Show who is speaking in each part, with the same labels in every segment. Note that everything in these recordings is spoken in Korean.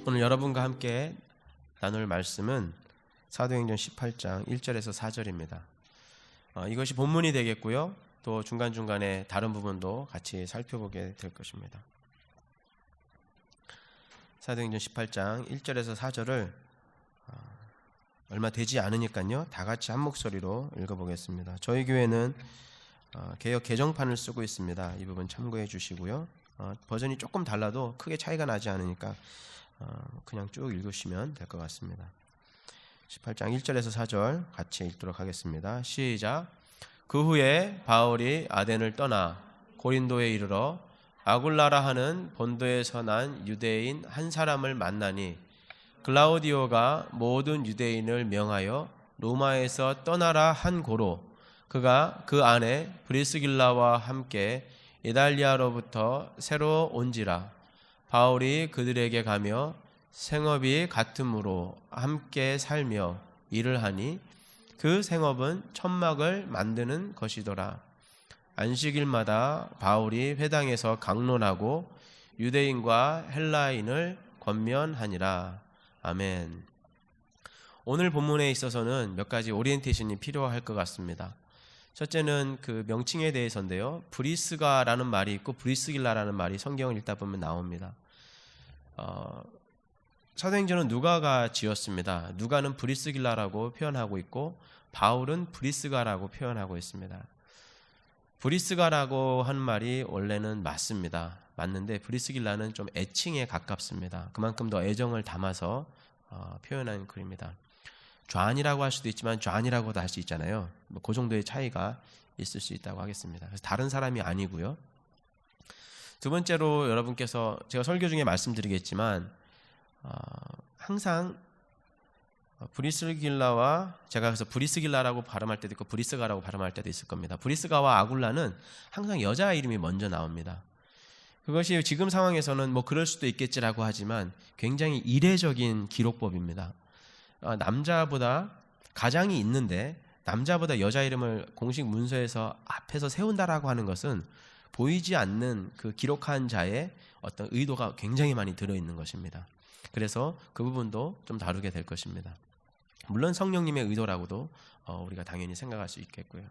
Speaker 1: 오늘 여러분과 함께 나눌 말씀은 사도행전 18장 1절에서 4절입니다. 이것이 본문이 되겠고요. 또 중간중간에 다른 부분도 같이 살펴보게 될 것입니다. 사도행전 18장 1절에서 4절을 얼마 되지 않으니까요. 다 같이 한 목소리로 읽어보겠습니다. 저희 교회는 개역 개정판을 쓰고 있습니다. 이 부분 참고해 주시고요. 버전이 조금 달라도 크게 차이가 나지 않으니까 그냥 쭉 읽으시면 될 것 같습니다. 18장 1절에서 4절 같이 읽도록 하겠습니다. 시작. 그 후에 바울이 아덴을 떠나 고린도에 이르러 아굴라라 하는 본도에서 난 유대인 한 사람을 만나니 글라우디오가 모든 유대인을 명하여 로마에서 떠나라 한 고로 그가 그 안에 브리스길라와 함께 이달리아로부터 새로 온지라. 바울이 그들에게 가며 생업이 같으므로 함께 살며 일을 하니 그 생업은 천막을 만드는 것이더라. 안식일마다 바울이 회당에서 강론하고 유대인과 헬라인을 권면하니라. 아멘. 오늘 본문에 있어서는 몇 가지 오리엔테이션이 필요할 것 같습니다. 첫째는 그 명칭에 대해서인데요. 브리스가라는 말이 있고 브리스길라라는 말이 성경을 읽다 보면 나옵니다. 사도행전은 누가가 지었습니다. 누가는 브리스길라라고 표현하고 있고 바울은 브리스가라고 표현하고 있습니다. 브리스가라고 하는 말이 원래는 맞는데 브리스길라는 좀 애칭에 가깝습니다. 그만큼 더 애정을 담아서 표현한 글입니다. 좌안이라고 할 수도 있지만 좌안이라고도 할 수 있잖아요. 그 정도의 차이가 있을 수 있다고 하겠습니다. 그래서 다른 사람이 아니고요. 두 번째로 여러분께서 제가 설교 중에 말씀드리겠지만 항상 브리스길라와 제가 그래서 브리스길라라고 발음할 때도 있고 브리스가라고 발음할 때도 있을 겁니다. 브리스가와 아굴라는 항상 여자 이름이 먼저 나옵니다. 그것이 지금 상황에서는 뭐 그럴 수도 있겠지라고 하지만 굉장히 이례적인 기록법입니다. 남자보다 가장이 있는데 남자보다 여자 이름을 공식 문서에서 앞에서 세운다라고 하는 것은 보이지 않는 그 기록한 자의 어떤 의도가 굉장히 많이 들어있는 것입니다. 그래서 그 부분도 좀 다루게 될 것입니다. 물론 성령님의 의도라고도 우리가 당연히 생각할 수 있겠고요.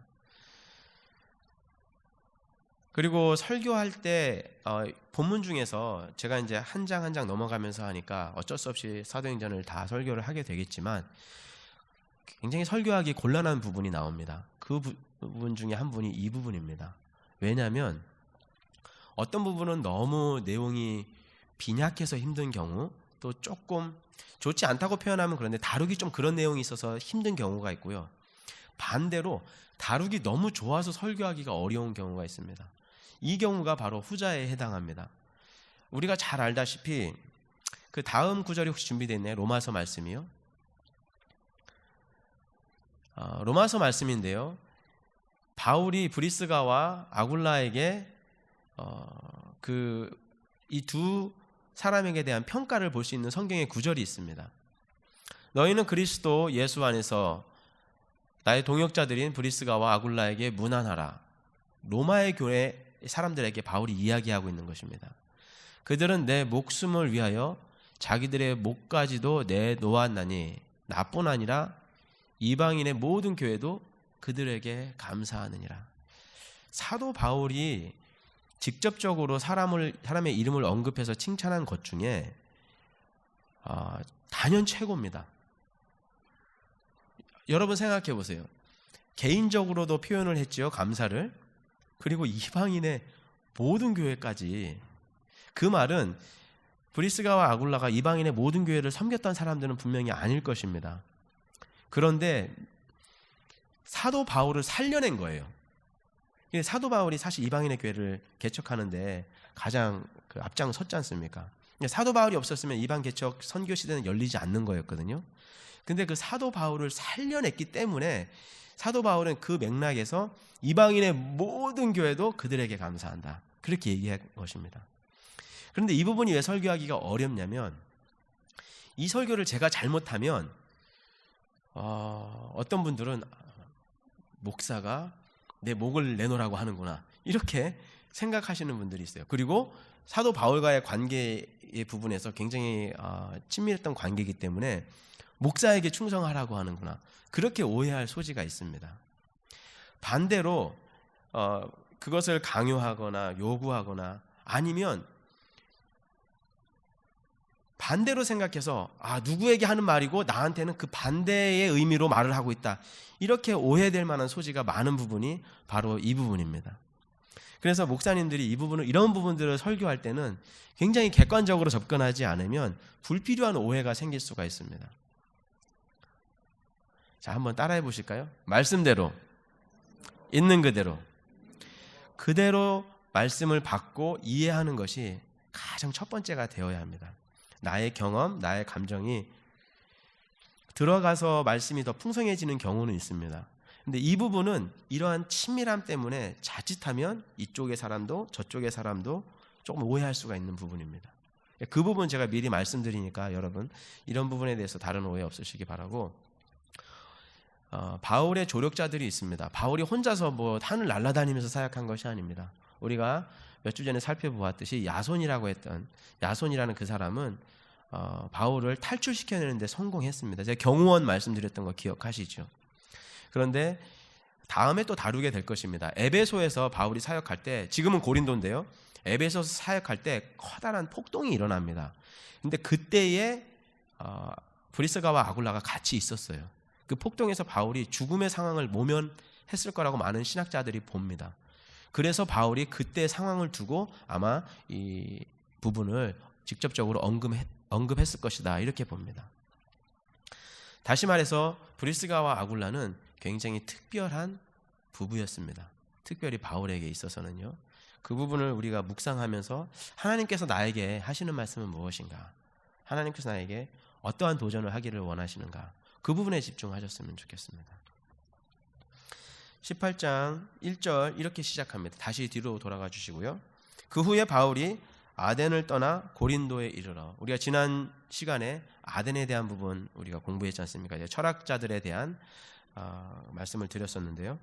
Speaker 1: 그리고 설교할 때 본문 중에서 제가 이제 한 장 한 장 넘어가면서 하니까 어쩔 수 없이 사도행전을 다 설교를 하게 되겠지만 굉장히 설교하기 곤란한 부분이 나옵니다. 그 부분 중에 한 부분이 이 부분입니다. 왜냐하면 어떤 부분은 너무 내용이 빈약해서 힘든 경우, 또 조금 좋지 않다고 표현하면 그런데 다루기 좀 그런 내용이 있어서 힘든 경우가 있고요. 반대로 다루기 너무 좋아서 설교하기가 어려운 경우가 있습니다. 이 경우가 바로 후자에 해당합니다. 우리가 잘 알다시피 그 다음 구절이 혹시 준비되어 있나요? 로마서 말씀이요. 로마서 말씀인데요. 바울이 브리스가와 아굴라에게 이 두 사람에게 대한 평가를 볼 수 있는 성경의 구절이 있습니다. 너희는 그리스도 예수 안에서 나의 동역자들인 브리스가와 아굴라에게 문안하라. 로마의 교회 사람들에게 바울이 이야기하고 있는 것입니다. 그들은 내 목숨을 위하여 자기들의 목까지도 내놓았나니 나뿐 아니라 이방인의 모든 교회도 그들에게 감사하느니라. 사도 바울이 직접적으로 사람의 이름을 언급해서 칭찬한 것 중에 단연 최고입니다. 여러분 생각해 보세요. 개인적으로도 표현을 했지요. 감사를. 그리고 이방인의 모든 교회까지. 그 말은 브리스가와 아굴라가 이방인의 모든 교회를 섬겼던 사람들은 분명히 아닐 것입니다. 그런데 사도 바울을 살려낸 거예요. 사도 바울이 사실 이방인의 교회를 개척하는데 가장 앞장 섰지 않습니까? 사도 바울이 없었으면 이방 개척 선교 시대는 열리지 않는 거였거든요. 근데 그 사도 바울을 살려냈기 때문에 사도 바울은 그 맥락에서 이방인의 모든 교회도 그들에게 감사한다. 그렇게 얘기한 것입니다. 그런데 이 부분이 왜 설교하기가 어렵냐면 이 설교를 제가 잘못하면 어떤 분들은 목사가 내 목을 내놓으라고 하는구나 이렇게 생각하시는 분들이 있어요. 그리고 사도 바울과의 관계의 부분에서 굉장히 친밀했던 관계이기 때문에 목사에게 충성하라고 하는구나, 그렇게 오해할 소지가 있습니다. 반대로 그것을 강요하거나 요구하거나 아니면 반대로 생각해서 누구에게 하는 말이고 나한테는 그 반대의 의미로 말을 하고 있다, 이렇게 오해될 만한 소지가 많은 부분이 바로 이 부분입니다. 그래서 목사님들이 이런 부분들을 설교할 때는 굉장히 객관적으로 접근하지 않으면 불필요한 오해가 생길 수가 있습니다. 자, 한번 따라해 보실까요? 말씀대로, 있는 그대로 말씀을 받고 이해하는 것이 가장 첫 번째가 되어야 합니다. 나의 경험, 나의 감정이 들어가서 말씀이 더 풍성해지는 경우는 있습니다. 근데 이 부분은 이러한 친밀함 때문에 자칫하면 이쪽의 사람도 저쪽의 사람도 조금 오해할 수가 있는 부분입니다. 그 부분 제가 미리 말씀드리니까 여러분 이런 부분에 대해서 다른 오해 없으시기 바라고. 바울의 조력자들이 있습니다. 바울이 혼자서 하늘 날아다니면서 사역한 것이 아닙니다. 우리가 몇 주 전에 살펴보았듯이 야손이라는 그 사람은 바울을 탈출시켜내는데 성공했습니다. 제가 경호원 말씀드렸던 거 기억하시죠? 그런데 다음에 또 다루게 될 것입니다. 에베소에서 바울이 사역할 때, 지금은 고린도인데요, 에베소에서 사역할 때 커다란 폭동이 일어납니다. 근데 그때에 브리스가와 아굴라가 같이 있었어요. 그 폭동에서 바울이 죽음의 상황을 모면했을 거라고 많은 신학자들이 봅니다. 그래서 바울이 그때 상황을 두고 아마 이 부분을 직접적으로 언급했을 것이다, 이렇게 봅니다. 다시 말해서 브리스가와 아굴라는 굉장히 특별한 부부였습니다. 특별히 바울에게 있어서는요. 그 부분을 우리가 묵상하면서 하나님께서 나에게 하시는 말씀은 무엇인가, 하나님께서 나에게 어떠한 도전을 하기를 원하시는가, 그 부분에 집중하셨으면 좋겠습니다. 18장 1절 이렇게 시작합니다. 다시 뒤로 돌아가 주시고요. 그 후에 바울이 아덴을 떠나 고린도에 이르러, 우리가 지난 시간에 아덴에 대한 부분 우리가 공부했지 않습니까? 이제 철학자들에 대한 말씀을 드렸었는데요.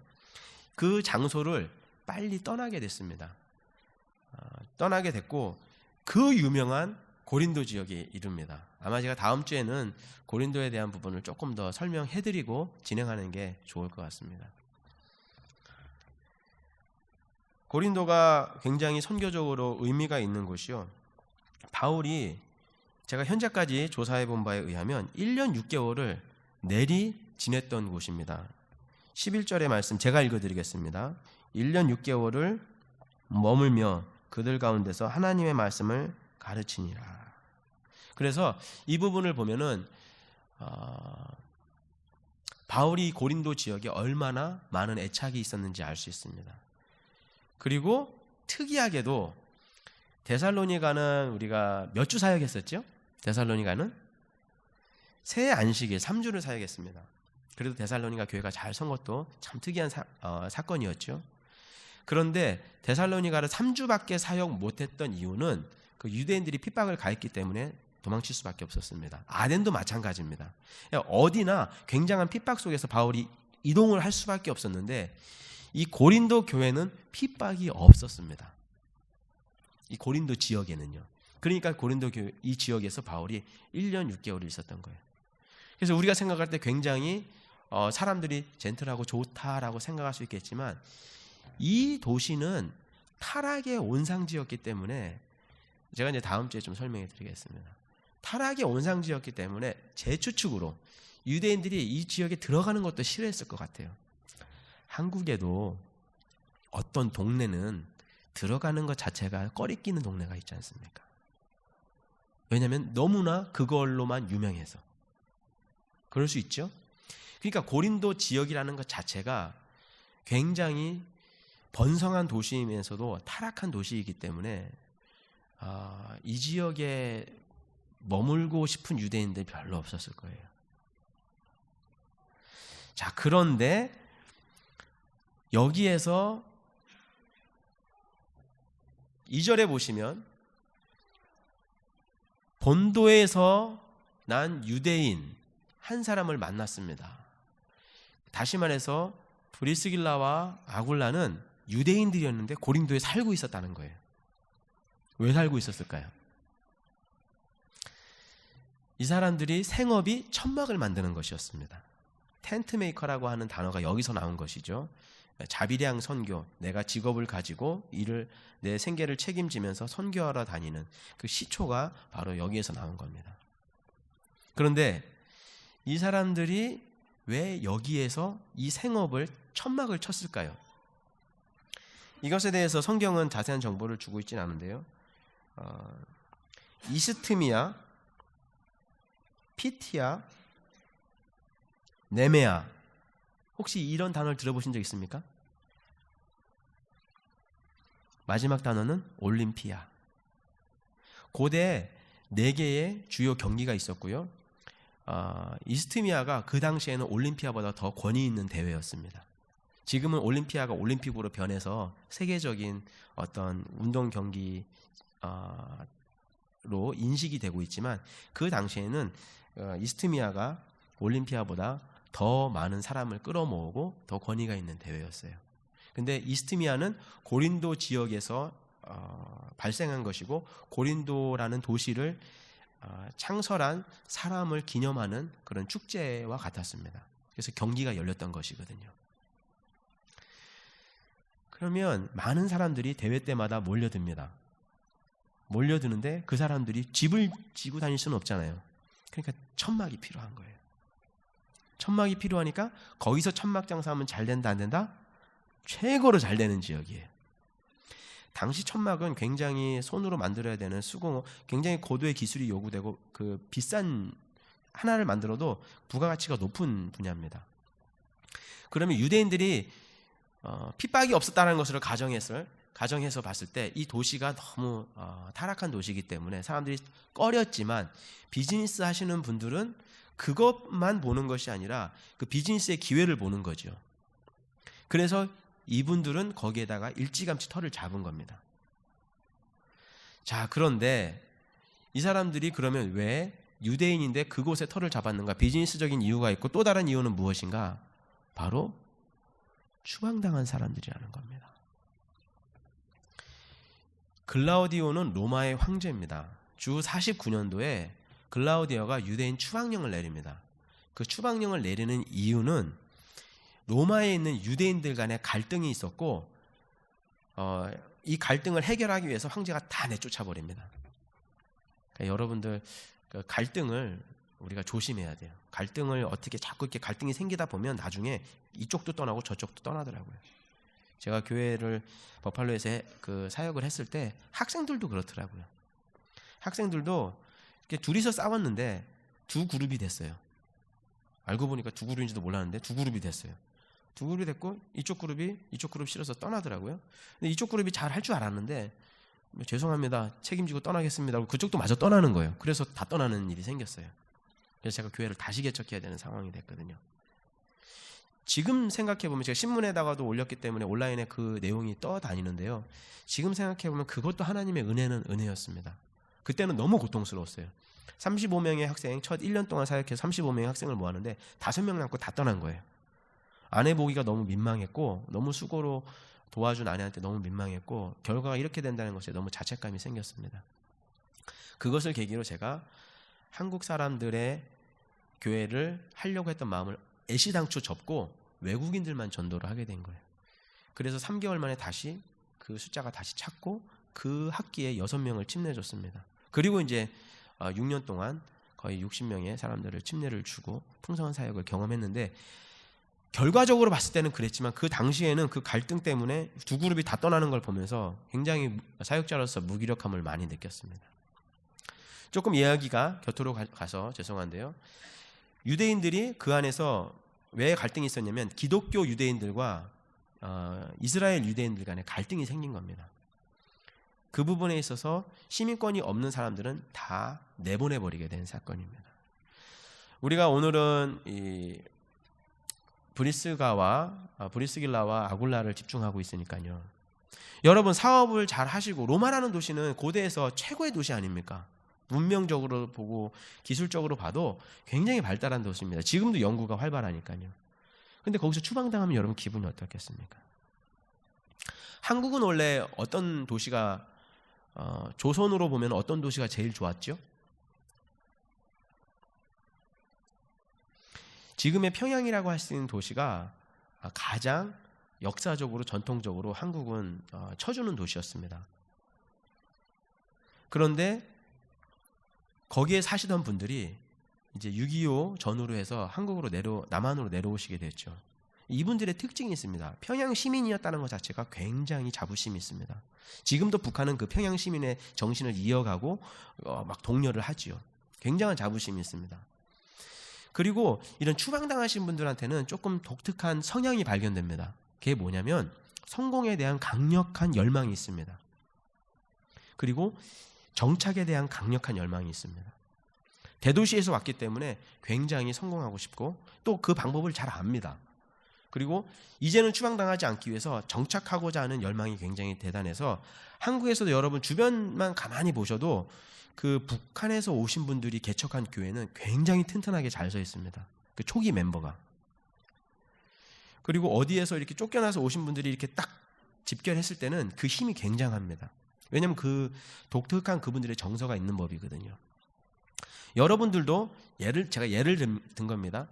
Speaker 1: 그 장소를 빨리 떠나게 됐습니다. 떠나게 됐고 그 유명한 고린도 지역에 이릅니다. 아마 제가 다음 주에는 고린도에 대한 부분을 조금 더 설명해드리고 진행하는 게 좋을 것 같습니다. 고린도가 굉장히 선교적으로 의미가 있는 곳이요. 바울이 제가 현재까지 조사해 본 바에 의하면 1년 6개월을 내리 지냈던 곳입니다. 11절의 말씀 제가 읽어드리겠습니다. 1년 6개월을 머물며 그들 가운데서 하나님의 말씀을 가르치니라. 그래서 이 부분을 보면은 바울이 고린도 지역에 얼마나 많은 애착이 있었는지 알 수 있습니다. 그리고 특이하게도 데살로니가는 우리가 몇 주 사역했었죠? 데살로니가는 새 안식일 3주를 사역했습니다. 그래도 데살로니가 교회가 잘 선 것도 참 특이한 사건이었죠. 그런데 데살로니가를 3주밖에 사역 못했던 이유는 그 유대인들이 핍박을 가했기 때문에 도망칠 수밖에 없었습니다. 아덴도 마찬가지입니다. 어디나 굉장한 핍박 속에서 바울이 이동을 할 수밖에 없었는데 이 고린도 교회는 핍박이 없었습니다. 이 고린도 지역에는요. 그러니까 고린도 교회 이 지역에서 바울이 1년 6개월을 있었던 거예요. 그래서 우리가 생각할 때 굉장히 사람들이 젠틀하고 좋다라고 생각할 수 있겠지만 이 도시는 타락의 온상지였기 때문에 제가 이제 다음 주에 좀 설명해 드리겠습니다. 타락의 온상지였기 때문에 제 추측으로 유대인들이 이 지역에 들어가는 것도 싫어했을 것 같아요. 한국에도 어떤 동네는 들어가는 것 자체가 꺼리끼는 동네가 있지 않습니까? 왜냐하면 너무나 그걸로만 유명해서 그럴 수 있죠. 그러니까 고린도 지역이라는 것 자체가 굉장히 번성한 도시이면서도 타락한 도시이기 때문에 이 지역에 머물고 싶은 유대인들 별로 없었을 거예요. 자, 그런데 여기에서 2절에 보시면 본도에서 난 유대인 한 사람을 만났습니다. 다시 말해서 브리스길라와 아굴라는 유대인들이었는데 고린도에 살고 있었다는 거예요. 왜 살고 있었을까요? 이 사람들이 생업이 천막을 만드는 것이었습니다. 텐트 메이커라고 하는 단어가 여기서 나온 것이죠. 자비량 선교, 내가 직업을 가지고 내 생계를 책임지면서 선교하러 다니는 그 시초가 바로 여기에서 나온 겁니다. 그런데 이 사람들이 왜 여기에서 이 생업을 천막을 쳤을까요? 이것에 대해서 성경은 자세한 정보를 주고 있지는 않은데요. 이스트미아, 피티아, 네메아, 혹시 이런 단어를 들어보신 적 있습니까? 마지막 단어는 올림피아. 고대 4개의 주요 경기가 있었고요. 이스트미아가 그 당시에는 올림피아보다 더 권위 있는 대회였습니다. 지금은 올림피아가 올림픽으로 변해서 세계적인 어떤 운동 경기로 인식이 되고 있지만, 그 당시에는 이스트미아가 올림피아보다 더 많은 사람을 끌어모으고 더 권위가 있는 대회였어요. 근데 이스트미아는 고린도 지역에서 발생한 것이고, 고린도라는 도시를 창설한 사람을 기념하는 그런 축제와 같았습니다. 그래서 경기가 열렸던 것이거든요. 그러면 많은 사람들이 대회 때마다 몰려듭니다. 몰려드는데 그 사람들이 집을 지고 다닐 수는 없잖아요. 그러니까 천막이 필요한 거예요. 천막이 필요하니까 거기서 천막 장사하면 잘 된다 안 된다? 최고로 잘 되는 지역이에요. 당시 천막은 굉장히 손으로 만들어야 되는 수공업, 굉장히 고도의 기술이 요구되고 그 비싼 하나를 만들어도 부가가치가 높은 분야입니다. 그러면 유대인들이 핍박이 없었다는 것을 가정해서 봤을 때 이 도시가 너무 타락한 도시이기 때문에 사람들이 꺼렸지만, 비즈니스 하시는 분들은 그것만 보는 것이 아니라 그 비즈니스의 기회를 보는 거죠. 그래서 이분들은 거기에다가 일찌감치 터를 잡은 겁니다. 자, 그런데 이 사람들이 그러면 왜 유대인인데 그곳에 터를 잡았는가? 비즈니스적인 이유가 있고, 또 다른 이유는 무엇인가? 바로 추방당한 사람들이라는 겁니다. 글라우디오는 로마의 황제입니다. 주 49년도에 글라우디오가 유대인 추방령을 내립니다. 그 추방령을 내리는 이유는 로마에 있는 유대인들 간의 갈등이 있었고, 이 갈등을 해결하기 위해서 황제가 다 내쫓아버립니다. 그러니까 여러분들, 그 갈등을 우리가 조심해야 돼요. 갈등을 어떻게 자꾸 이렇게 갈등이 생기다 보면 나중에 이쪽도 떠나고 저쪽도 떠나더라고요. 제가 교회를 버팔로에서 그 사역을 했을 때 학생들도 그렇더라고요. 학생들도 이렇게 둘이서 싸웠는데 두 그룹이 됐어요. 알고 보니까 두 그룹인지도 몰랐는데 두 그룹이 됐어요. 두 그룹이 됐고, 이쪽 그룹이 이쪽 그룹 싫어서 떠나더라고요. 근데 이쪽 그룹이 잘 할 줄 알았는데, 죄송합니다, 책임지고 떠나겠습니다 하고 그쪽도 마저 떠나는 거예요. 그래서 다 떠나는 일이 생겼어요. 그래서 제가 교회를 다시 개척해야 되는 상황이 됐거든요. 지금 생각해보면, 제가 신문에다가도 올렸기 때문에 온라인에 그 내용이 떠다니는데요, 지금 생각해보면 그것도 하나님의 은혜는 은혜였습니다. 그때는 너무 고통스러웠어요. 35명의 학생, 첫 1년 동안 사역해서 35명의 학생을 모았는데 5명 남고 다 떠난 거예요. 아내 보기가 너무 민망했고, 너무 수고로 도와준 아내한테 너무 민망했고, 결과가 이렇게 된다는 것에 너무 자책감이 생겼습니다. 그것을 계기로 제가 한국 사람들의 교회를 하려고 했던 마음을 애시당초 접고 외국인들만 전도를 하게 된 거예요. 그래서 3개월 만에 다시 그 숫자가 다시 찼고, 그 학기에 6명을 침례줬습니다. 그리고 이제 6년 동안 거의 60명의 사람들을 침례를 주고 풍성한 사역을 경험했는데, 결과적으로 봤을 때는 그랬지만 그 당시에는 그 갈등 때문에 두 그룹이 다 떠나는 걸 보면서 굉장히 사역자로서 무기력함을 많이 느꼈습니다. 조금 이야기가 곁으로 가서 죄송한데요, 유대인들이 그 안에서 왜 갈등이 있었냐면, 기독교 유대인들과 이스라엘 유대인들 간에 갈등이 생긴 겁니다. 그 부분에 있어서 시민권이 없는 사람들은 다 내보내버리게 된 사건입니다. 우리가 오늘은 이 브리스길라와 아굴라를 집중하고 있으니까요. 여러분, 사업을 잘 하시고, 로마라는 도시는 고대에서 최고의 도시 아닙니까? 문명적으로 보고 기술적으로 봐도 굉장히 발달한 도시입니다. 지금도 연구가 활발하니까요. 근데 거기서 추방당하면 여러분 기분이 어떻겠습니까? 한국은 원래 어떤 도시가 조선으로 보면 어떤 도시가 제일 좋았죠? 지금의 평양이라고 할 수 있는 도시가 가장 역사적으로 전통적으로 한국은 쳐주는 도시였습니다. 그런데 거기에 사시던 분들이 이제 6.25 전후로 해서 한국으로 남한으로 내려오시게 됐죠. 이분들의 특징이 있습니다. 평양 시민이었다는 것 자체가 굉장히 자부심이 있습니다. 지금도 북한은 그 평양 시민의 정신을 이어가고 막 독려를 하지요. 굉장한 자부심이 있습니다. 그리고 이런 추방당하신 분들한테는 조금 독특한 성향이 발견됩니다. 그게 뭐냐면 성공에 대한 강력한 열망이 있습니다. 그리고 정착에 대한 강력한 열망이 있습니다. 대도시에서 왔기 때문에 굉장히 성공하고 싶고 또 그 방법을 잘 압니다. 그리고 이제는 추방당하지 않기 위해서 정착하고자 하는 열망이 굉장히 대단해서 한국에서도 여러분 주변만 가만히 보셔도 그 북한에서 오신 분들이 개척한 교회는 굉장히 튼튼하게 잘 서 있습니다. 그 초기 멤버가. 그리고 어디에서 이렇게 쫓겨나서 오신 분들이 이렇게 딱 집결했을 때는 그 힘이 굉장합니다. 왜냐하면 그 독특한 그분들의 정서가 있는 법이거든요. 여러분들도 제가 예를 든 겁니다.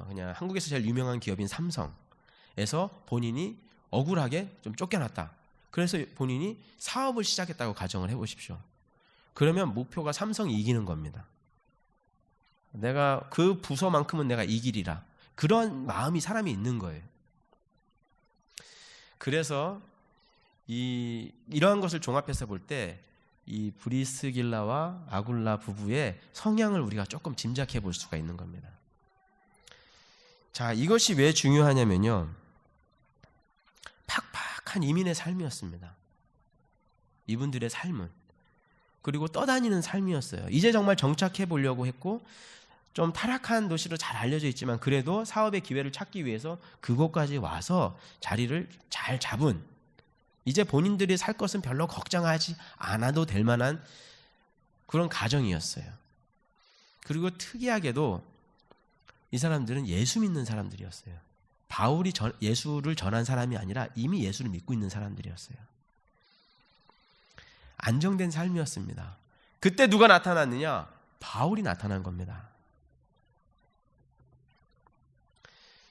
Speaker 1: 그냥 한국에서 제일 유명한 기업인 삼성에서 본인이 억울하게 좀 쫓겨났다. 그래서 본인이 사업을 시작했다고 가정을 해보십시오. 그러면 목표가 삼성이 이기는 겁니다. 내가 그 부서만큼은 내가 이기리라. 그런 마음이 사람이 있는 거예요. 그래서 이러한 것을 종합해서 볼 때 이 브리스길라와 아굴라 부부의 성향을 우리가 조금 짐작해 볼 수가 있는 겁니다. 자, 이것이 왜 중요하냐면요. 팍팍한 이민의 삶이었습니다. 이분들의 삶은. 그리고 떠다니는 삶이었어요. 이제 정말 정착해 보려고 했고 좀 타락한 도시로 잘 알려져 있지만 그래도 사업의 기회를 찾기 위해서 그곳까지 와서 자리를 잘 잡은, 이제 본인들이 살 것은 별로 걱정하지 않아도 될 만한 그런 가정이었어요. 그리고 특이하게도 이 사람들은 예수 믿는 사람들이었어요. 바울이 예수를 전한 사람이 아니라 이미 예수를 믿고 있는 사람들이었어요. 안정된 삶이었습니다. 그때 누가 나타났느냐? 바울이 나타난 겁니다.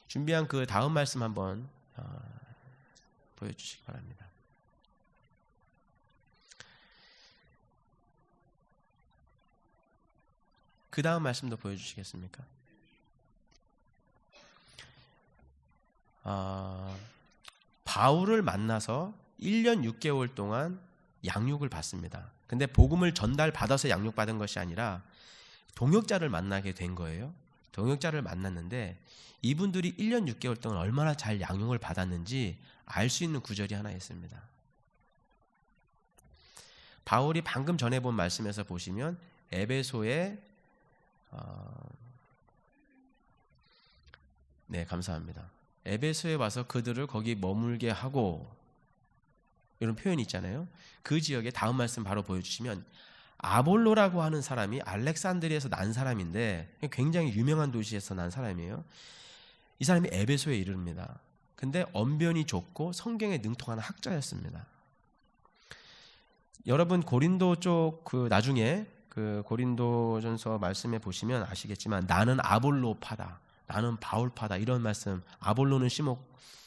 Speaker 1: 준비한 그 다음 말씀 한번 보여주시기 바랍니다. 그 다음 말씀도 보여주시겠습니까? 바울을 만나서 1년 6개월 동안 양육을 받습니다. 근데 복음을 전달받아서 양육받은 것이 아니라 동역자를 만나게 된 거예요. 동역자를 만났는데 이분들이 1년 6개월 동안 얼마나 잘 양육을 받았는지 알 수 있는 구절이 하나 있습니다. 바울이 방금 전에 본 말씀에서 보시면 에베소에 네, 감사합니다. 에베소에 와서 그들을 거기 머물게 하고 이런 표현이 있잖아요. 그 지역에 다음 말씀 바로 보여주시면 아볼로라고 하는 사람이 알렉산드리아에서 난 사람인데 굉장히 유명한 도시에서 난 사람이에요. 이 사람이 에베소에 이릅니다. 근데 언변이 좋고 성경에 능통하는 학자였습니다. 여러분 고린도 쪽 나중에 그 고린도전서 말씀에 보시면 아시겠지만 나는 아볼로파다, 나는 바울파다 이런 말씀, 아볼로는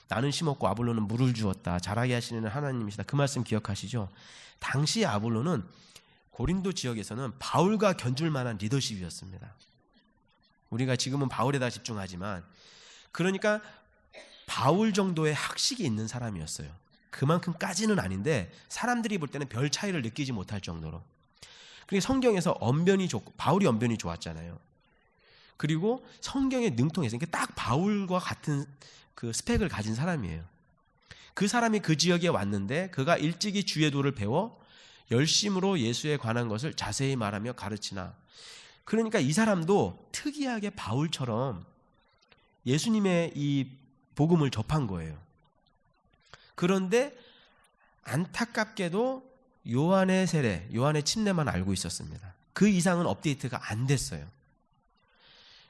Speaker 1: 나는 심었고 아볼로는 물을 주었다, 자라게 하시는 하나님이시다, 그 말씀 기억하시죠? 당시 아볼로는 고린도 지역에서는 바울과 견줄 만한 리더십이었습니다. 우리가 지금은 바울에다 집중하지만 그러니까 바울 정도의 학식이 있는 사람이었어요. 그만큼까지는 아닌데 사람들이 볼 때는 별 차이를 느끼지 못할 정도로. 그리고 성경에서 언변이 좋고 바울이 언변이 좋았잖아요. 그리고 성경에 능통해서 그러니까 딱 바울과 같은 그 스펙을 가진 사람이에요. 그 사람이 그 지역에 왔는데 그가 일찍이 주의 도를 배워 열심으로 예수에 관한 것을 자세히 말하며 가르치나. 그러니까 이 사람도 특이하게 바울처럼 예수님의 이 복음을 접한 거예요. 그런데 안타깝게도 요한의 세례, 요한의 침례만 알고 있었습니다. 그 이상은 업데이트가 안 됐어요.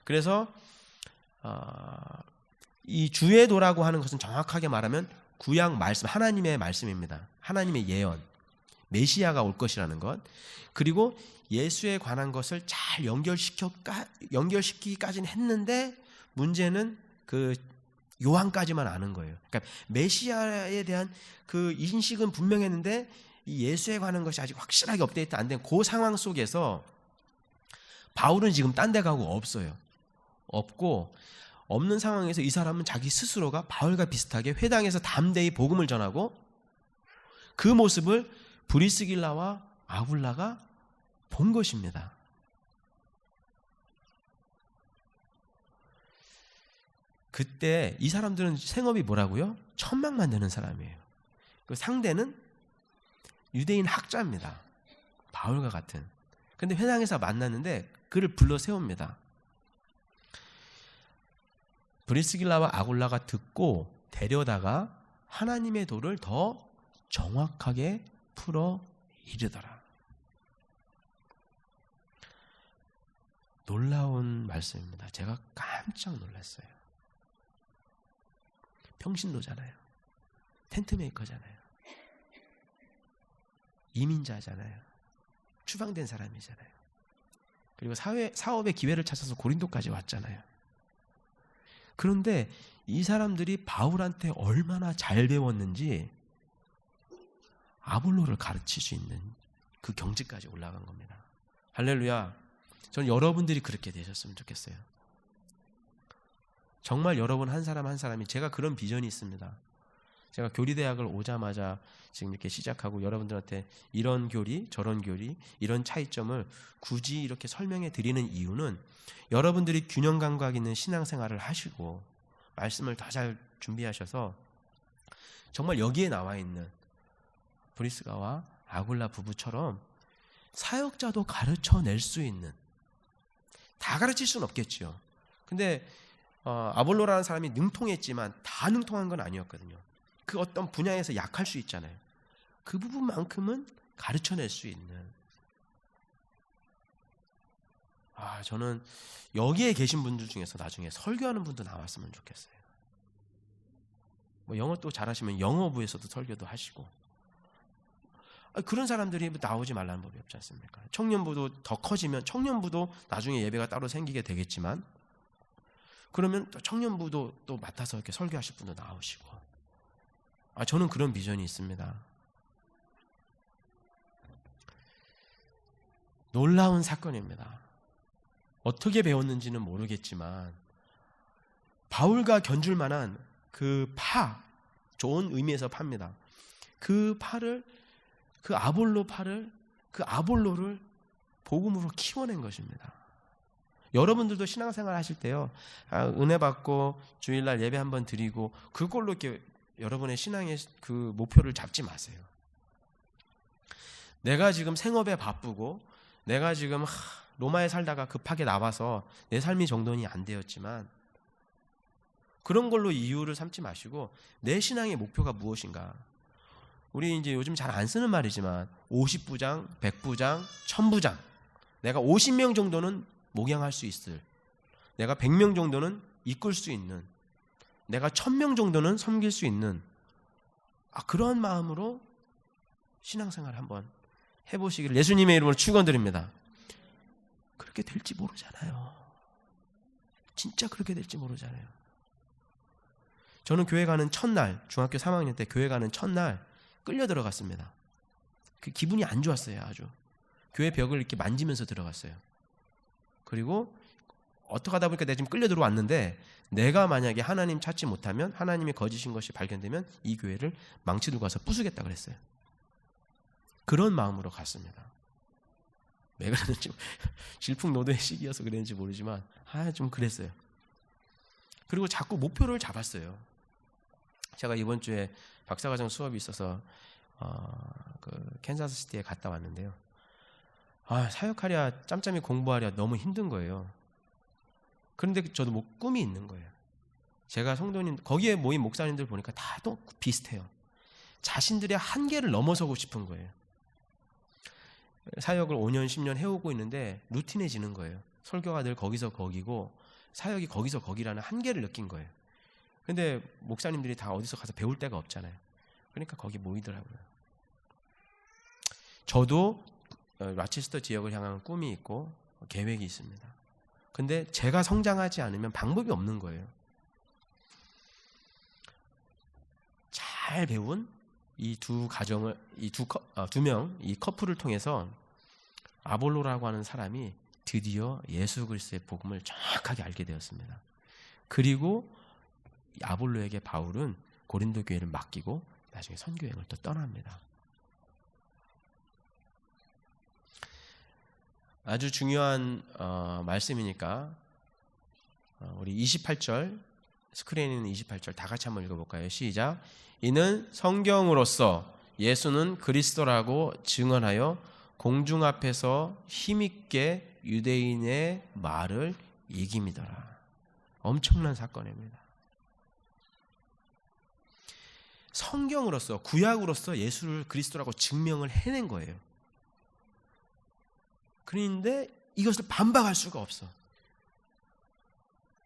Speaker 1: 그래서 이 주의 도라고 하는 것은 정확하게 말하면 구약 말씀, 하나님의 말씀입니다. 하나님의 예언, 메시아가 올 것이라는 것, 그리고 예수에 관한 것을 잘 연결시키기까지는 했는데 문제는 그 요한까지만 아는 거예요. 그러니까 메시아에 대한 그 인식은 분명했는데 이 예수에 관한 것이 아직 확실하게 업데이트 안 된 그 상황 속에서 바울은 지금 딴 데 가고 없어요. 없고 없는 상황에서 이 사람은 자기 스스로가 바울과 비슷하게 회당에서 담대히 복음을 전하고 그 모습을 브리스길라와 아굴라가 본 것입니다. 그때 이 사람들은 생업이 뭐라고요? 천막 만드는 사람이에요. 그 상대는 유대인 학자입니다. 바울과 같은. 근데 회당에서 만났는데 그를 불러 세웁니다. 브리스길라와 아굴라가 듣고 데려다가 하나님의 도를 더 정확하게 풀어 이르더라. 놀라운 말씀입니다. 제가 깜짝 놀랐어요. 평신도잖아요. 텐트메이커잖아요. 이민자잖아요. 추방된 사람이잖아요. 그리고 사업의 기회를 찾아서 고린도까지 왔잖아요. 그런데 이 사람들이 바울한테 얼마나 잘 배웠는지 아볼로를 가르칠 수 있는 그 경지까지 올라간 겁니다. 할렐루야. 저는 여러분들이 그렇게 되셨으면 좋겠어요. 정말 여러분 한 사람 한 사람이, 제가 그런 비전이 있습니다. 제가 교리대학을 오자마자 지금 이렇게 시작하고 여러분들한테 이런 교리, 저런 교리, 이런 차이점을 굳이 이렇게 설명해 드리는 이유는 여러분들이 균형 감각 있는 신앙생활을 하시고 말씀을 더 잘 준비하셔서 정말 여기에 나와 있는 브리스가와 아굴라 부부처럼 사역자도 가르쳐낼 수 있는, 다 가르칠 수는 없겠죠. 근데 아볼로라는 사람이 능통했지만 다 능통한 건 아니었거든요. 그 어떤 분야에서 약할 수 있잖아요. 그 부분만큼은 가르쳐낼 수 있는. 저는 여기에 계신 분들 중에서 나중에 설교하는 분도 나왔으면 좋겠어요. 뭐 영어 또 잘하시면 영어부에서도 설교도 하시고. 그런 사람들이 나오지 말라는 법이 없지 않습니까? 청년부도 더 커지면 청년부도 나중에 예배가 따로 생기게 되겠지만, 그러면 또 청년부도 또 맡아서 이렇게 설교하실 분도 나오시고. 저는 그런 비전이 있습니다. 놀라운 사건입니다. 어떻게 배웠는지는 모르겠지만 바울과 견줄 만한 그 좋은 의미에서 파입니다. 그 아볼로를 복음으로 키워낸 것입니다. 여러분들도 신앙생활 하실 때요, 은혜 받고 주일날 예배 한번 드리고 그걸로 이렇게 여러분의 신앙의 그 목표를 잡지 마세요. 내가 지금 생업에 바쁘고 내가 지금 로마에 살다가 급하게 나와서 내 삶이 정돈이 안 되었지만 그런 걸로 이유를 삼지 마시고 내 신앙의 목표가 무엇인가. 우리 이제 요즘 잘 안 쓰는 말이지만 50부장, 100부장, 1000부장, 내가 50명 정도는 목양할 수 있을, 내가 100명 정도는 이끌 수 있는, 내가 1000명 정도는 섬길 수 있는, 그런 마음으로 신앙생활 한번 해보시기를 예수님의 이름으로 축원드립니다. 그렇게 될지 모르잖아요. 진짜 그렇게 될지 모르잖아요. 저는 교회 가는 첫날, 중학교 3학년 때 교회 가는 첫날 끌려 들어갔습니다. 그 기분이 안 좋았어요. 아주 교회 벽을 이렇게 만지면서 들어갔어요. 그리고 어떻게 하다 보니까 내가 지금 끌려 들어왔는데, 내가 만약에 하나님 찾지 못하면, 하나님이 거짓인 것이 발견되면 이 교회를 망치들고 가서 부수겠다 그랬어요. 그런 마음으로 갔습니다. 왜 그랬는지, 질풍노도의 시기여서 그랬는지 모르지만 좀 그랬어요. 그리고 자꾸 목표를 잡았어요. 제가 이번 주에 박사과정 수업이 있어서 캔자스시티에 갔다 왔는데요. 사역하랴 짬짬이 공부하랴 너무 힘든 거예요. 그런데 저도 꿈이 있는 거예요. 제가 성도님 거기에 모인 목사님들 보니까 다도 비슷해요. 자신들의 한계를 넘어서고 싶은 거예요. 사역을 5년 10년 해오고 있는데 루틴해지는 거예요. 설교가 늘 거기서 거기고 사역이 거기서 거기라는 한계를 느낀 거예요. 근데 목사님들이 다 어디서 가서 배울 데가 없잖아요. 그러니까 거기 모이더라고요. 저도 라체스터 지역을 향한 꿈이 있고 계획이 있습니다. 근데 제가 성장하지 않으면 방법이 없는 거예요. 잘 배운 이 두 가정을, 두 명, 이 커플을 통해서 아볼로라고 하는 사람이 드디어 예수 그리스도의 복음을 정확하게 알게 되었습니다. 그리고 아볼로에게 바울은 고린도 교회를 맡기고 나중에 선교행을 또 떠납니다. 아주 중요한 말씀이니까 우리 28절, 스크린에 있는 28절 다 같이 한번 읽어볼까요? 시작. 이는 성경으로서 예수는 그리스도라고 증언하여 공중 앞에서 힘있게 유대인의 말을 이깁니다라. 엄청난 사건입니다. 성경으로서, 구약으로서 예수를 그리스도라고 증명을 해낸 거예요. 그런데 이것을 반박할 수가 없어.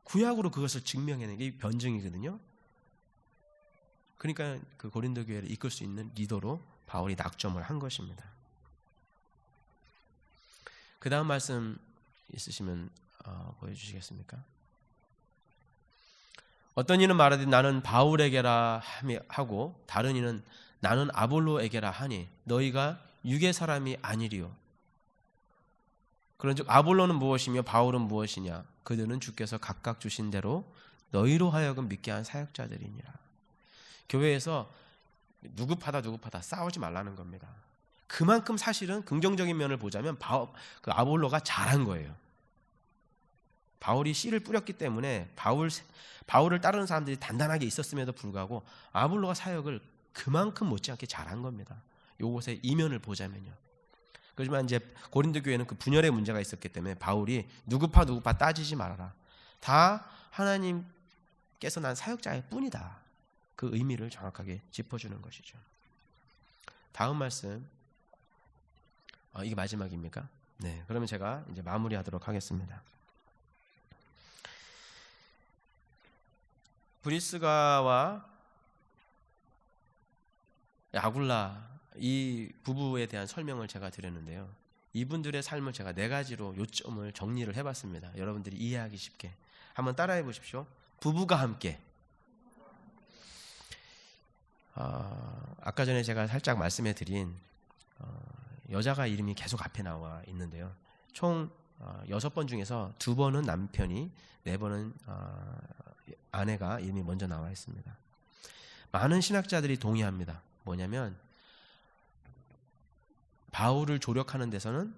Speaker 1: 구약으로 그것을 증명해낸 게 변증이거든요. 그러니까 그 고린도 교회를 이끌 수 있는 리더로 바울이 낙점을 한 것입니다. 그 다음 말씀 있으시면 보여주시겠습니까? 어떤 이는 말하되 나는 바울에게라 하고 다른 이는 나는 아볼로에게라 하니 너희가 육의 사람이 아니리요. 그런즉 아볼로는 무엇이며 바울은 무엇이냐? 그들은 주께서 각각 주신 대로 너희로 하여금 믿게 한 사역자들이니라. 교회에서 누구 파다 싸우지 말라는 겁니다. 그만큼 사실은 긍정적인 면을 보자면 그 아볼로가 잘한 거예요. 바울이 씨를 뿌렸기 때문에 바울을 따르는 사람들이 단단하게 있었음에도 불구하고 아볼로가 사역을 그만큼 못지않게 잘한 겁니다. 요것의 이면을 보자면요. 그렇지만 이제 고린도 교회는 그 분열의 문제가 있었기 때문에 바울이 누구 파 따지지 말아라. 다 하나님께서 난 사역자일 뿐이다. 그 의미를 정확하게 짚어주는 것이죠. 다음 말씀. 이게 마지막입니까? 네. 그러면 제가 이제 마무리하도록 하겠습니다. 브리스가와 아굴라 이 부부에 대한 설명을 제가 드렸는데요. 이분들의 삶을 제가 4가지로 요점을 정리를 해봤습니다. 여러분들이 이해하기 쉽게 한번 따라해 보십시오. 부부가 함께. 아까 전에 제가 살짝 말씀해 드린 여자가 이름이 계속 앞에 나와 있는데요. 총 6번 중에서 2번은 남편이, 4번은 아내가 이름이 먼저 나와 있습니다. 많은 신학자들이 동의합니다. 뭐냐면 바울을 조력하는 데서는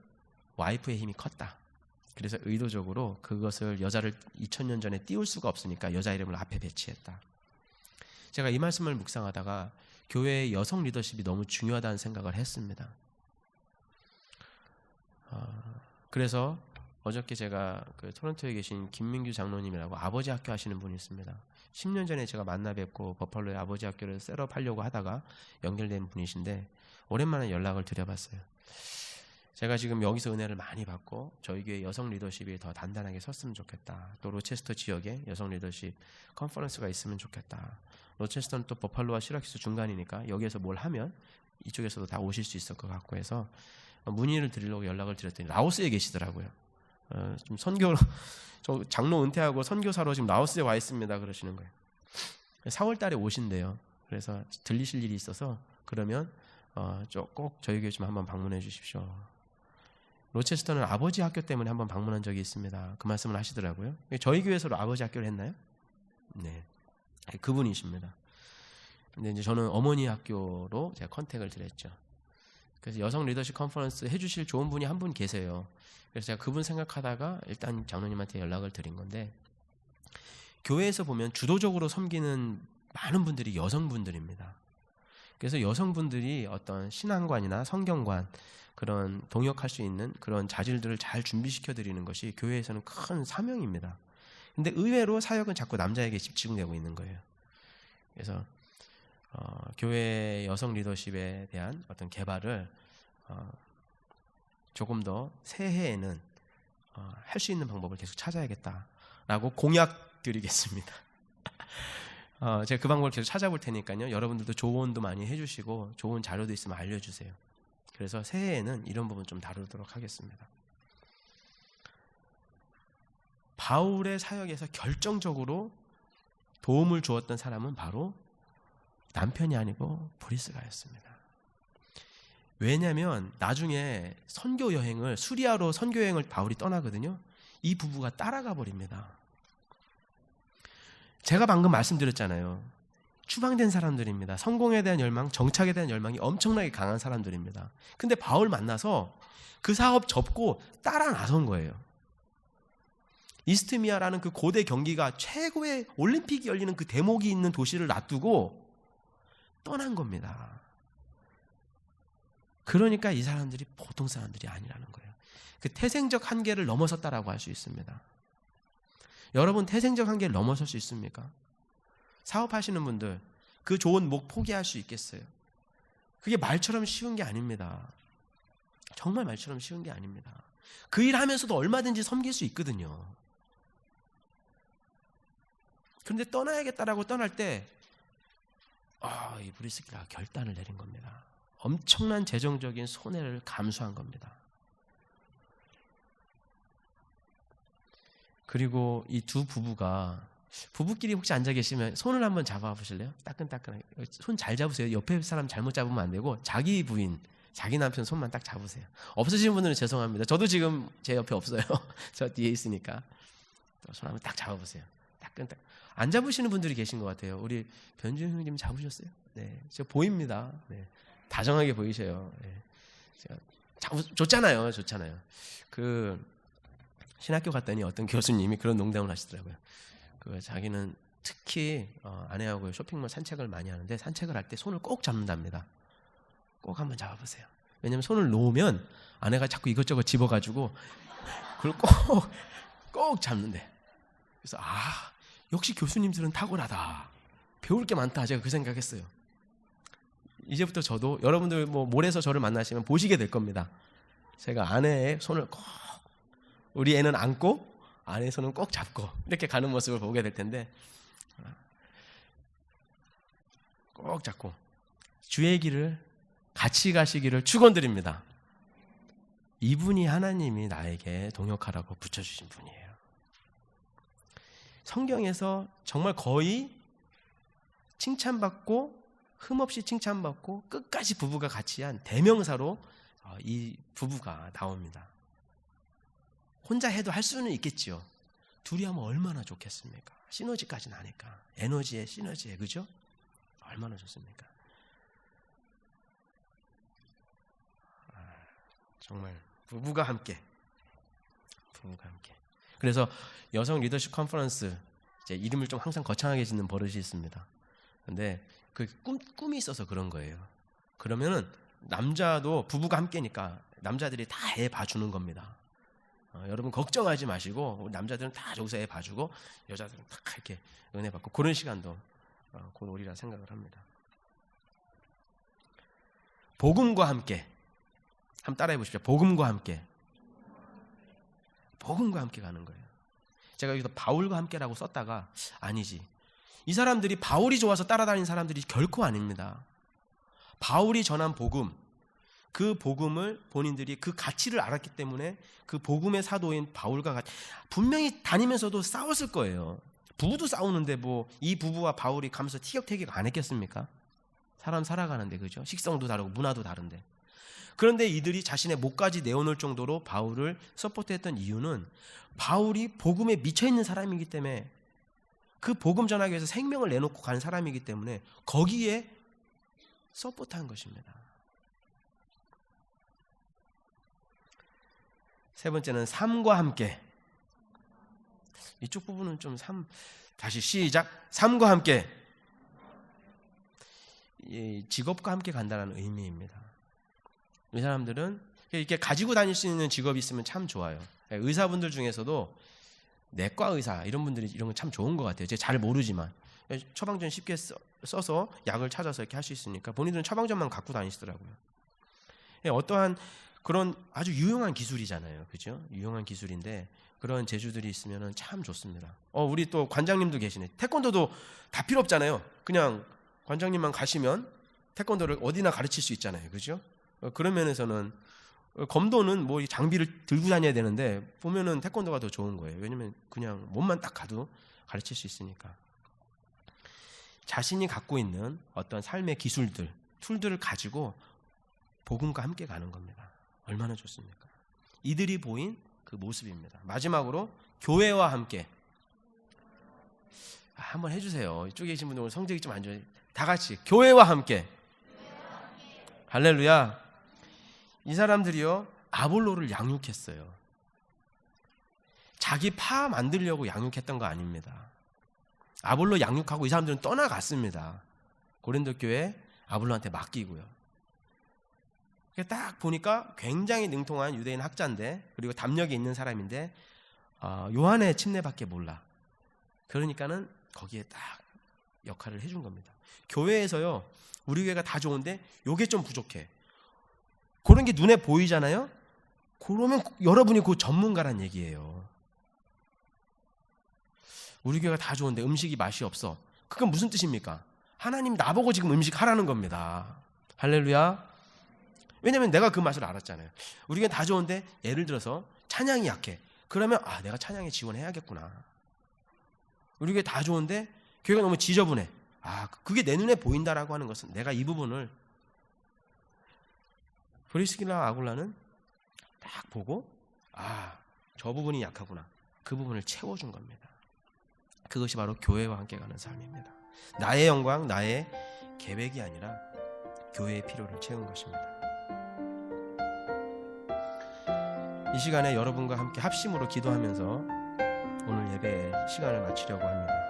Speaker 1: 와이프의 힘이 컸다. 그래서 의도적으로 그것을 여자를 2000년 전에 띄울 수가 없으니까 여자 이름을 앞에 배치했다. 제가 이 말씀을 묵상하다가 교회의 여성 리더십이 너무 중요하다는 생각을 했습니다. 그래서 어저께 제가 그 토론토에 계신 김민규 장로님이라고 아버지 학교 하시는 분이 있습니다. 10년 전에 제가 만나 뵙고 버팔로의 아버지 학교를 셋업하려고 하다가 연결된 분이신데 오랜만에 연락을 드려봤어요. 제가 지금 여기서 은혜를 많이 받고 저희 교회 여성 리더십이 더 단단하게 섰으면 좋겠다. 또 로체스터 지역에 여성 리더십 컨퍼런스가 있으면 좋겠다. 로체스터는 또 버팔로와 시라키스 중간이니까 여기에서 뭘 하면 이쪽에서도 다 오실 수 있을 것 같고 해서 문의를 드리려고 연락을 드렸더니 라오스에 계시더라고요. 좀 저 장로 은퇴하고 선교사로 지금 라오스에 와 있습니다. 그러시는 거예요. 4월 달에 오신대요. 그래서 들리실 일이 있어서 그러면 꼭 저희 교회 좀 한번 방문해 주십시오. 로체스터는 아버지 학교 때문에 한번 방문한 적이 있습니다. 그 말씀을 하시더라고요. 저희 교회에서도 아버지 학교를 했나요? 네, 그분이십니다. 근데 이제 저는 어머니 학교로 제가 컨택을 드렸죠. 그래서 여성 리더십 컨퍼런스 해주실 좋은 분이 한 분 계세요. 그래서 제가 그분 생각하다가 일단 장로님한테 연락을 드린 건데 교회에서 보면 주도적으로 섬기는 많은 분들이 여성분들입니다. 그래서 여성분들이 어떤 신앙관이나 성경관 그런 동역할 수 있는 그런 자질들을 잘 준비시켜 드리는 것이 교회에서는 큰 사명입니다. 근데 의외로 사역은 자꾸 남자에게 집중되고 있는 거예요. 그래서 교회 여성 리더십에 대한 어떤 개발을 조금 더 새해에는 할 수 있는 방법을 계속 찾아야겠다라고 공약 드리겠습니다. 제가 그 방법을 계속 찾아볼 테니까요. 여러분들도 조언도 많이 해주시고 좋은 자료도 있으면 알려주세요. 그래서 새해에는 이런 부분 좀 다루도록 하겠습니다. 바울의 사역에서 결정적으로 도움을 주었던 사람은 바로 남편이 아니고 브리스가였습니다. 왜냐하면 나중에 선교 여행을 수리아로 선교 여행을 바울이 떠나거든요. 이 부부가 따라가 버립니다. 제가 방금 말씀드렸잖아요. 추방된 사람들입니다. 성공에 대한 열망, 정착에 대한 열망이 엄청나게 강한 사람들입니다. 근데 바울 만나서 그 사업 접고 따라 나선 거예요. 이스트미아라는 그 고대 경기가 최고의 올림픽이 열리는 그 대목이 있는 도시를 놔두고 떠난 겁니다. 그러니까 이 사람들이 보통 사람들이 아니라는 거예요. 그 태생적 한계를 넘어섰다라고 할 수 있습니다. 여러분 태생적 한계를 넘어설 수 있습니까? 사업하시는 분들 그 좋은 목 포기할 수 있겠어요? 그게 말처럼 쉬운 게 아닙니다. 정말 말처럼 쉬운 게 아닙니다. 그 일 하면서도 얼마든지 섬길 수 있거든요. 그런데 떠나야겠다라고 떠날 때 이 브리스기가 결단을 내린 겁니다. 엄청난 재정적인 손해를 감수한 겁니다. 그리고 이 두 부부가 부부끼리 혹시 앉아 계시면 손을 한번 잡아 보실래요? 따끈따끈하게. 손 잘 잡으세요. 옆에 사람 잘못 잡으면 안 되고 자기 부인, 자기 남편 손만 딱 잡으세요. 없으신 분들은 죄송합니다. 저도 지금 제 옆에 없어요. 저 뒤에 있으니까. 손 한번 딱 잡아보세요. 따끈따끈. 안 잡으시는 분들이 계신 것 같아요. 우리 변준 형님 잡으셨어요? 네, 저 보입니다. 네, 다정하게 보이셔요. 네. 제가 좋잖아요. 그 신학교 갔더니 어떤 교수님이 그런 농담을 하시더라고요. 그 자기는 특히 아내하고 쇼핑몰 산책을 많이 하는데 산책을 할 때 손을 꼭 잡는답니다. 꼭 한번 잡아보세요. 왜냐하면 손을 놓으면 아내가 자꾸 이것저것 집어가지고 그걸 꼭 잡는데. 그래서 역시 교수님들은 탁월하다. 배울 게 많다. 제가 그 생각했어요. 이제부터 저도 여러분들 몰에서 저를 만나시면 보시게 될 겁니다. 제가 아내의 손을 꼭 우리 애는 안고 아내의 손은 꼭 잡고 이렇게 가는 모습을 보게 될 텐데 꼭 잡고 주의 길을 같이 가시기를 축원드립니다. 이분이 하나님이 나에게 동역하라고 붙여주신 분이에요. 성경에서 정말 거의 칭찬받고 흠없이 칭찬받고 끝까지 부부가 같이 한 대명사로 이 부부가 나옵니다. 혼자 해도 할 수는 있겠지요. 둘이 하면 얼마나 좋겠습니까? 시너지까지는 하니까. 에너지에 시너지에, 그죠? 얼마나 좋습니까? 정말 부부가 함께. 그래서 여성 리더십 컨퍼런스 이제 이름을 좀 항상 거창하게 짓는 버릇이 있습니다. 근데 그 꿈이 있어서 그런 거예요. 그러면은 남자도 부부가 함께니까 남자들이 다 애 봐주는 겁니다. 여러분 걱정하지 마시고 남자들은 다 저기서 애 봐주고 여자들은 다 이렇게 은혜 받고 그런 시간도 곧 오리라 생각을 합니다. 복음과 함께 한번 따라해 보십시오. 복음과 함께 가는 거예요. 제가 여기서 바울과 함께라고 썼다가 아니지. 이 사람들이 바울이 좋아서 따라다니는 사람들이 결코 아닙니다. 바울이 전한 복음, 그 복음을 본인들이 그 가치를 알았기 때문에 그 복음의 사도인 바울과 같이 분명히 다니면서도 싸웠을 거예요. 부부도 싸우는데 이 부부와 바울이 가면서 티격태격 안 했겠습니까? 사람 살아가는데, 그죠? 식성도 다르고 문화도 다른데. 그런데 이들이 자신의 목까지 내어놓을 정도로 바울을 서포트했던 이유는 바울이 복음에 미쳐있는 사람이기 때문에 그 복음 전하기 위해서 생명을 내놓고 간 사람이기 때문에 거기에 서포트한 것입니다. 세 번째는 삶과 함께. 이쪽 부분은 좀 다시 시작. 삶과 함께. 직업과 함께 간다는 의미입니다. 이 사람들은 이렇게 가지고 다닐 수 있는 직업이 있으면 참 좋아요. 의사분들 중에서도 내과 의사 이런 분들이 이런 건 참 좋은 것 같아요. 제가 잘 모르지만 처방전 쉽게 써서 약을 찾아서 이렇게 할 수 있으니까 본인들은 처방전만 갖고 다니시더라고요. 어떠한 그런 아주 유용한 기술이잖아요. 그죠? 유용한 기술인데 그런 재주들이 있으면 참 좋습니다. 우리 또 관장님도 계시네. 태권도도 다 필요 없잖아요. 그냥 관장님만 가시면 태권도를 어디나 가르칠 수 있잖아요. 그죠? 그런 면에서는 검도는 뭐 장비를 들고 다녀야 되는데 보면은 태권도가 더 좋은 거예요. 왜냐면 그냥 몸만 딱 가도 가르칠 수 있으니까. 자신이 갖고 있는 어떤 삶의 기술들, 툴들을 가지고 복음과 함께 가는 겁니다. 얼마나 좋습니까? 이들이 보인 그 모습입니다. 마지막으로 교회와 함께. 한번 해주세요. 이쪽에 계신 분들 오늘 성적이 좀 안 좋아요. 다 같이 교회와 함께. 할렐루야. 이 사람들이요 아볼로를 양육했어요. 자기 파 만들려고 양육했던 거 아닙니다. 아볼로 양육하고 이 사람들은 떠나갔습니다. 고린도 교회 아볼로한테 맡기고요. 딱 보니까 굉장히 능통한 유대인 학자인데 그리고 담력이 있는 사람인데 요한의 침례밖에 몰라. 그러니까는 거기에 딱 역할을 해준 겁니다. 교회에서요 우리 교회가 다 좋은데 요게 좀 부족해. 그런 게 눈에 보이잖아요. 그러면 여러분이 그 전문가란 얘기예요. 우리 교회가 다 좋은데 음식이 맛이 없어. 그건 무슨 뜻입니까? 하나님 나보고 지금 음식 하라는 겁니다. 할렐루야. 왜냐면 내가 그 맛을 알았잖아요. 우리 교회 다 좋은데 예를 들어서 찬양이 약해. 그러면 내가 찬양에 지원해야겠구나. 우리 교회 다 좋은데 교회가 너무 지저분해. 그게 내 눈에 보인다라고 하는 것은 내가 이 부분을 브리스길라와 아굴라는 딱 보고 저 부분이 약하구나. 그 부분을 채워준 겁니다. 그것이 바로 교회와 함께 가는 삶입니다. 나의 영광, 나의 계획이 아니라 교회의 필요를 채운 것입니다. 이 시간에 여러분과 함께 합심으로 기도하면서 오늘 예배의 시간을 마치려고 합니다.